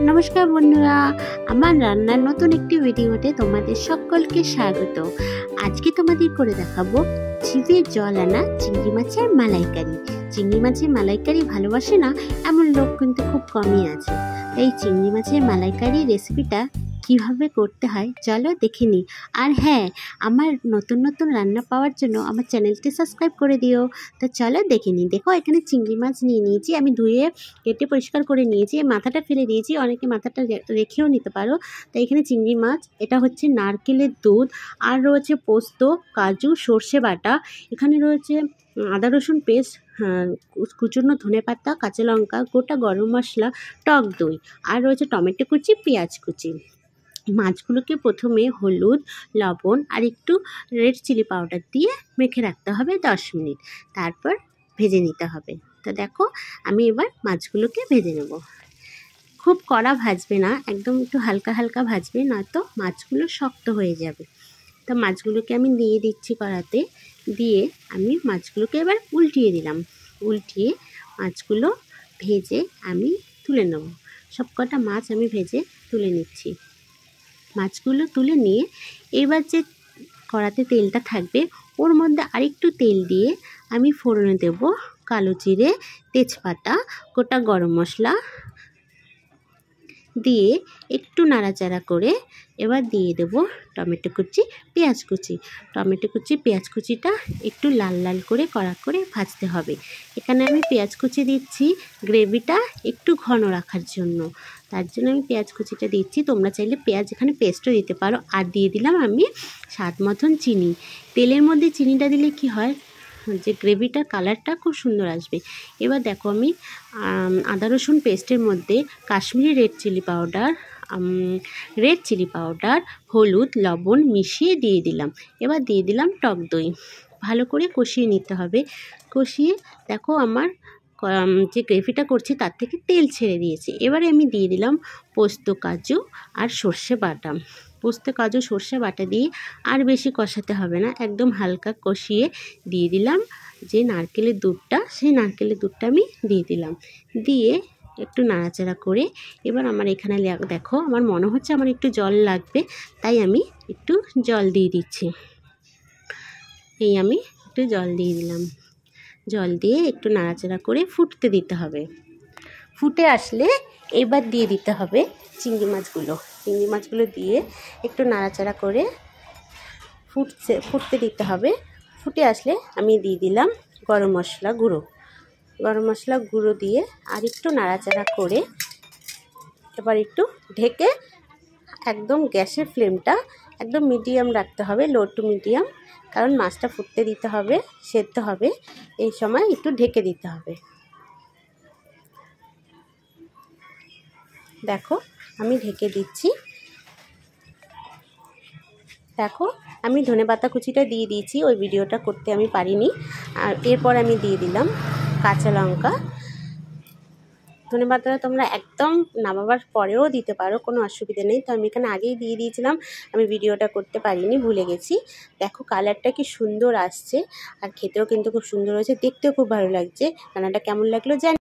নমস্কার বন্ধুরা, আমার রান্নার নতুন একটি ভিডিওতে তোমাদের সকলকে স্বাগত। আজকে তোমাদের করে দেখাবো জিভে জল আনা চিংড়ি মাছের মালাইকারি। চিংড়ি মাছের মালাইকারি ভালোবাসে না এমন লোক কিন্তু খুব কমই আছে। এই চিংড়ি মাছের মালাইকারি রেসিপিটা কিভাবে করতে হয় চলো দেখে নিই। আর হ্যাঁ, আমার নতুন নতুন রান্না পাওয়ার জন্য আমার চ্যানেলটি সাবস্ক্রাইব করে দিও। তো চলো দেখে নিই। দেখো, এখানে চিংড়ি মাছ নিয়ে নিয়েছি, আমি ধুয়ে কেটে পরিষ্কার করে নিয়েছি, মাথাটা ফেলে দিয়েছি, অনেকে মাথাটা রেখেও নিতে পারো। তো এখানে চিংড়ি মাছ, এটা হচ্ছে নারকেলের দুধ, আর রয়েছে পোস্ত, কাজু, সর্ষে বাটা, এখানে রয়েছে আদা রসুন পেস্ট, কুচনো ধনেপাতা, কাঁচা লঙ্কা, গোটা গরম মশলা, টক দই, আর রয়েছে টমেটো কুচি, পেঁয়াজ কুচি। মাছগুলোকে প্রথমে হলুদ, লবণ আর একটু রেড চিলি পাউডার দিয়ে মেখে রাখতে হবে 10 মিনিট, তারপর ভেজে নিতে হবে। তো দেখো, আমি এবার মাছগুলোকে ভেজে নেব। খুব কড়া ভাজবে না, একদম একটু হালকা হালকা ভাজবে, নয়তো মাছগুলো শক্ত হয়ে যাবে। তো মাছগুলোকে আমি দিয়ে দিচ্ছি কড়াতে, দিয়ে আমি মাছগুলোকে এবার উল্টিয়ে দিলাম। উল্টিয়ে মাছগুলো ভেজে আমি তুলে নেব। সব কটা মাছ আমি ভেজে তুলে নিচ্ছি। মাছগুলো তুলে নিয়ে এবার যে কড়াতে তেলটা থাকবে, ওর মধ্যে আরেকটু তেল দিয়ে আমি ফোড়নে দেব কালো জিরে, তেজপাতা, গোটা গরম মশলা দিয়ে একটু নাড়াচাড়া করে এবার দিয়ে দেব টমেটো কুচি, পেঁয়াজ কুচি। টমেটো কুচি, পেঁয়াজ কুচিটা একটু লাল লাল করে কড়া করে ভাজতে হবে। এখানে আমি পেঁয়াজ কুচি দিচ্ছি গ্রেভিটা একটু ঘন রাখার জন্য, তার জন্য আমি পেঁয়াজ কুচিটা দিচ্ছি। তোমরা চাইলে পেঁয়াজ এখানে পেস্টও দিতে পারো। আর দিয়ে দিলাম আমি স্বাদ মতন চিনি। তেলের মধ্যে চিনিটা দিলে কি হয়, যে গ্রেভিটার কালারটা খুব সুন্দর আসবে। এবার দেখো, আমি আদা রসুন পেস্টের মধ্যে কাশ্মীরি রেড চিলি পাউডার, হলুদ, লবণ মিশিয়ে দিয়ে দিলাম। এবার দিয়ে দিলাম টক দই। ভালো করে কষিয়ে নিতে হবে। কষিয়ে দেখো, আমার যে গ্রেভিটা করছি তার থেকে তেল ছেড়ে দিয়েছে। এবারে আমি দিয়ে দিলাম পোস্ত, কাজু আর সর্ষে বাটা। পোস্ত, কাজু, সর্ষে বাটা দিয়ে আর বেশি কষাতে হবে না, একদম হালকা কষিয়ে দিয়ে দিলাম যে নারকেলের দুধটা, সেই নারকেলের দুধটা আমি দিয়ে দিলাম। দিয়ে একটু নাড়াচাড়া করে এবার আমার এখানে দেখো, আমার মনে হচ্ছে আমার একটু জল লাগবে, তাই আমি একটু জল দিয়ে দিচ্ছি। এই আমি একটু জল দিয়ে দিলাম। জল দিয়ে একটু নাড়াচাড়া করে ফুটতে দিতে হবে। ফুটে আসলে এবার দিয়ে দিতে হবে চিংড়ি মাছগুলো। চিংড়ি মাছগুলো দিয়ে একটু নাড়াচাড়া করে ফুটতে দিতে হবে। ফুটে আসলে আমি দিয়ে দিলাম গরম মশলা গুঁড়ো। গরম মশলা গুঁড়ো দিয়ে আর একটু নাড়াচাড়া করে এবার একটু ঢেকে একদম গ্যাসের ফ্লেমটা একদম মিডিয়াম রাখতে হবে, লো টু মিডিয়াম, কারণ মাছটা ফুটতে দিতে হবে, সেদ্ধ হবে। এই সময় একটু ঢেকে দিতে হবে। দেখো, আমি ঢেকে দিচ্ছি। দেখো, আমি ধনেপাতা কুচিটা দিয়ে দিয়েছি, ওই ভিডিওটা করতে আমি পারিনি। আর এরপর আমি দিয়ে দিলাম কাঁচা লঙ্কা। ধনেপাতাটা তোমরা একদম নামাবার পরেও দিতে পারো, কোনো অসুবিধা নেই। তো আমি এখানে আগেই দিয়ে দিয়েছিলাম, আমি ভিডিওটা করতে পারিনি, ভুলে গেছি। দেখো, কালারটা কি সুন্দর আসছে, আর খেতেও কিন্তু খুব সুন্দর হয়েছে, দেখতেও খুব ভালো লাগছে। রান্নাটা কেমন লাগলো জানি।